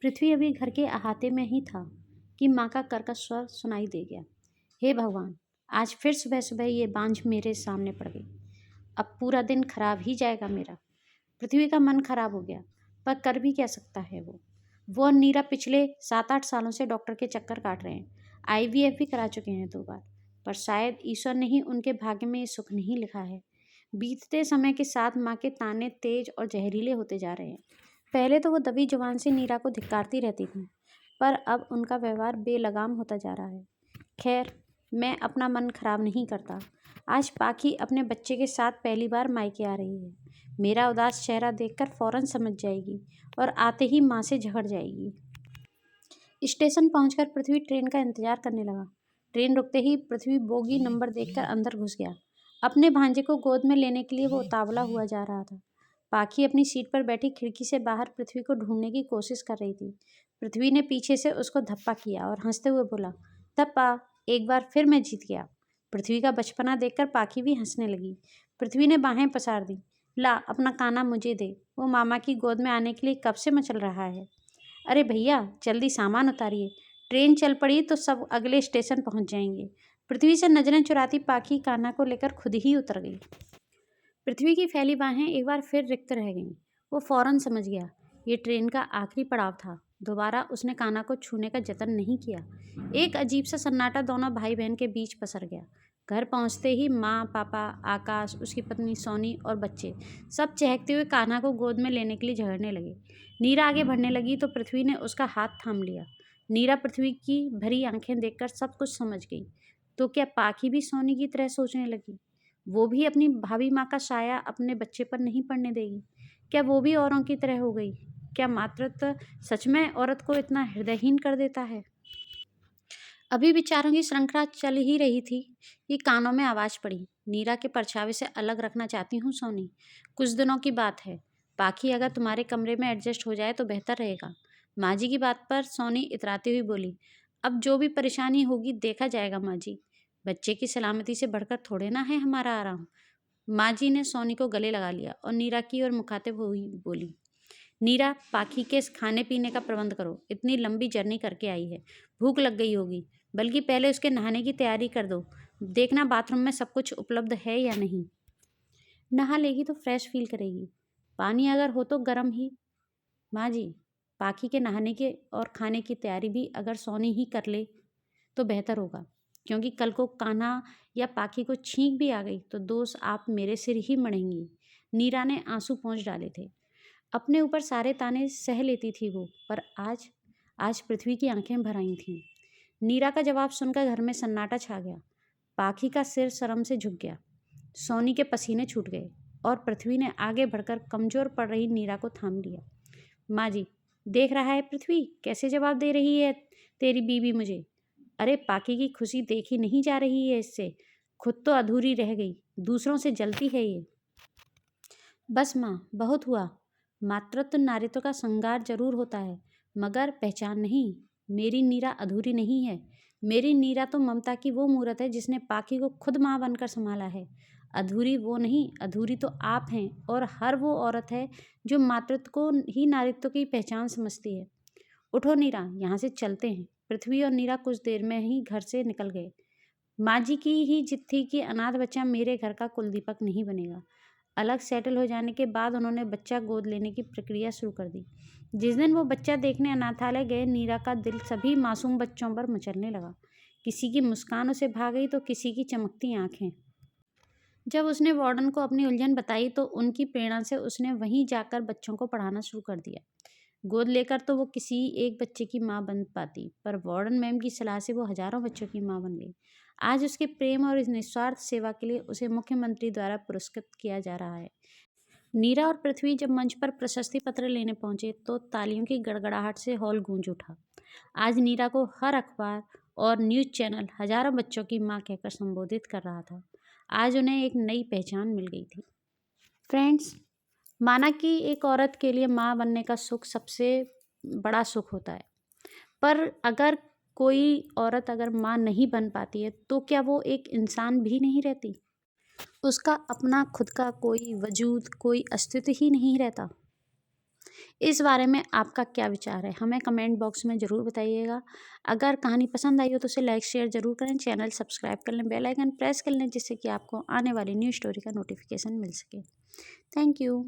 पृथ्वी अभी घर के अहाते में ही था कि माँ का कर्कश स्वर सुनाई दे गया। हे भगवान, आज फिर सुबह सुबह ये बांझ मेरे सामने पड़ गई। अब पूरा दिन खराब ही जाएगा मेरा। पृथ्वी का मन खराब हो गया, पर कर भी क्या सकता है वो और नीरा पिछले 7-8 सालों से डॉक्टर के चक्कर काट रहे हैं। आईवीएफ भी करा चुके हैं 2 बार, पर शायद ईश्वर ने ही उनके भाग्य में ये सुख नहीं लिखा है। बीतते समय के साथ माँ के ताने तेज और जहरीले होते जा रहे हैं। पहले तो वो दबी जुबान से नीरा को धिक्कारती रहती थी, पर अब उनका व्यवहार बेलगाम होता जा रहा है। खैर, मैं अपना मन खराब नहीं करता। आज पाखी अपने बच्चे के साथ पहली बार मायके आ रही है। मेरा उदास चेहरा देखकर फौरन समझ जाएगी और आते ही माँ से झगड़ जाएगी। स्टेशन पहुंचकर पृथ्वी ट्रेन का इंतजार करने लगा। ट्रेन रुकते ही पृथ्वी बोगी नंबर देखकर अंदर घुस गया। अपने भांजे को गोद में लेने के लिए वो उतावला हुआ जा रहा था। पाखी अपनी सीट पर बैठी खिड़की से बाहर पृथ्वी को ढूंढने की कोशिश कर रही थी। पृथ्वी ने पीछे से उसको धप्पा किया और हंसते हुए बोला, धप्पा, एक बार फिर मैं जीत गया। पृथ्वी का बचपना देखकर पाखी भी हंसने लगी। पृथ्वी ने बाहें पसार दी। ला, अपना काना मुझे दे, वो मामा की गोद में आने के लिए कब से मचल रहा है। अरे भैया, जल्दी सामान उतारिए, ट्रेन चल पड़ी तो सब अगले स्टेशन पहुंच जाएंगे। पृथ्वी से नजरें चुराती पाखी कान्हा को लेकर खुद ही उतर गई। पृथ्वी की फैली बाहें एक बार फिर रिक्त रह गईं। वो फौरन समझ गया ये ट्रेन का आखिरी पड़ाव था। दोबारा उसने कान्हा को छूने का जतन नहीं किया। एक अजीब सा सन्नाटा दोनों भाई बहन के बीच पसर गया। घर पहुंचते ही माँ, पापा, आकाश, उसकी पत्नी सोनी और बच्चे सब चहकते हुए कान्हा को गोद में लेने के लिए झगड़ने लगे। नीरा आगे बढ़ने लगी तो पृथ्वी ने उसका हाथ थाम लिया। नीरा पृथ्वी की भरी आंखें देखकर सब कुछ समझ गई। तो क्या पाखी भी सोनी की तरह सोचने लगी? वो भी अपनी भाभी माँ का साया अपने बच्चे पर नहीं पड़ने देगी? क्या वो भी औरों की तरह हो गई? क्या मातृत्व सच में औरत को इतना हृदयहीन कर देता है? अभी विचारों की श्रृंखला चल ही रही थी कि कानों में आवाज पड़ी, नीरा के परछावे से अलग रखना चाहती हूँ सोनी। कुछ दिनों की बात है। पाखी अगर तुम्हारे कमरे में एडजस्ट हो जाए तो बेहतर रहेगा। माँ जी की बात पर सोनी इतराती हुई बोली, अब जो भी परेशानी होगी देखा जाएगा माँ जी। बच्चे की सलामती से बढ़कर थोड़े ना है हमारा आराम। माँ जी ने सोनी को गले लगा लिया और नीरा की ओर मुखातिब हुई बोली, नीरा, पाखी के खाने पीने का प्रबंध करो। इतनी लंबी जर्नी करके आई है, भूख लग गई होगी। बल्कि पहले उसके नहाने की तैयारी कर दो। देखना बाथरूम में सब कुछ उपलब्ध है या नहीं। नहा लेगी तो फ्रेश फील करेगी। पानी अगर हो तो गर्म ही। माँ जी, पाखी के नहाने के और खाने की तैयारी भी अगर सोनी ही कर ले तो बेहतर होगा, क्योंकि कल को कान्हा या पाखी को छींक भी आ गई तो दोष आप मेरे सिर ही मढ़ेंगी। नीरा ने आंसू पोंछ डाले थे। अपने ऊपर सारे ताने सह लेती थी वो, पर आज आज पृथ्वी की आंखें भर आई थीं। नीरा का जवाब सुनकर घर में सन्नाटा छा गया। पाखी का सिर शर्म से झुक गया। सोनी के पसीने छूट गए और पृथ्वी ने आगे बढ़कर कमजोर पड़ रही नीरा को थाम लिया। माँ जी, देख रहा है पृथ्वी कैसे जवाब दे रही है तेरी बीवी मुझे। अरे, पाखी की खुशी देखी नहीं जा रही है इससे। खुद तो अधूरी रह गई, दूसरों से जलती है ये। बस माँ, बहुत हुआ। मातृत्व नारीत्व का श्रृंगार जरूर होता है, मगर पहचान नहीं। मेरी नीरा अधूरी नहीं है। मेरी नीरा तो ममता की वो मूरत है जिसने पाखी को खुद माँ बनकर संभाला है। अधूरी वो नहीं, अधूरी तो आप हैं और हर वो औरत है जो मातृत्व को ही नारीत्व की पहचान समझती है। उठो नीरा, यहाँ से चलते हैं। पृथ्वी और नीरा कुछ देर में ही घर से निकल गए। माँ जी की ही जिद थी कि अनाथ बच्चा मेरे घर का कुलदीपक नहीं बनेगा। अलग सेटल हो जाने के बाद उन्होंने बच्चा गोद लेने की प्रक्रिया शुरू कर दी। जिस दिन वो बच्चा देखने अनाथालय गए, नीरा का दिल सभी मासूम बच्चों पर मचलने लगा। किसी की मुस्कान उसे भा गई तो किसी की चमकती आंखें। जब उसने वार्डन को अपनी उलझन बताई तो उनकी प्रेरणा से उसने वहीं जाकर बच्चों को पढ़ाना शुरू कर दिया। गोद लेकर तो वो किसी एक बच्चे की माँ बन पाती, पर वार्डन मैम की सलाह से वो हजारों बच्चों की माँ बन गई। आज उसके प्रेम और इस निस्वार्थ सेवा के लिए उसे मुख्यमंत्री द्वारा पुरस्कृत किया जा रहा है। नीरा और पृथ्वी जब मंच पर प्रशस्ति पत्र लेने पहुंचे तो तालियों की गड़गड़ाहट से हॉल गूंज उठा। आज नीरा को हर अखबार और न्यूज़ चैनल हजारों बच्चों की माँ कहकर संबोधित कर रहा था। आज उन्हें एक नई पहचान मिल गई थी। फ्रेंड्स, माना कि एक औरत के लिए माँ बनने का सुख सबसे बड़ा सुख होता है, पर अगर कोई औरत अगर माँ नहीं बन पाती है तो क्या वो एक इंसान भी नहीं रहती? उसका अपना खुद का कोई वजूद, कोई अस्तित्व ही नहीं रहता? इस बारे में आपका क्या विचार है, हमें कमेंट बॉक्स में ज़रूर बताइएगा। अगर कहानी पसंद आई हो तो उसे लाइक शेयर ज़रूर करें, चैनल सब्सक्राइब कर लें, बेल आइकन प्रेस कर लें, जिससे कि आपको आने वाली न्यू स्टोरी का नोटिफिकेशन मिल सके। Thank you.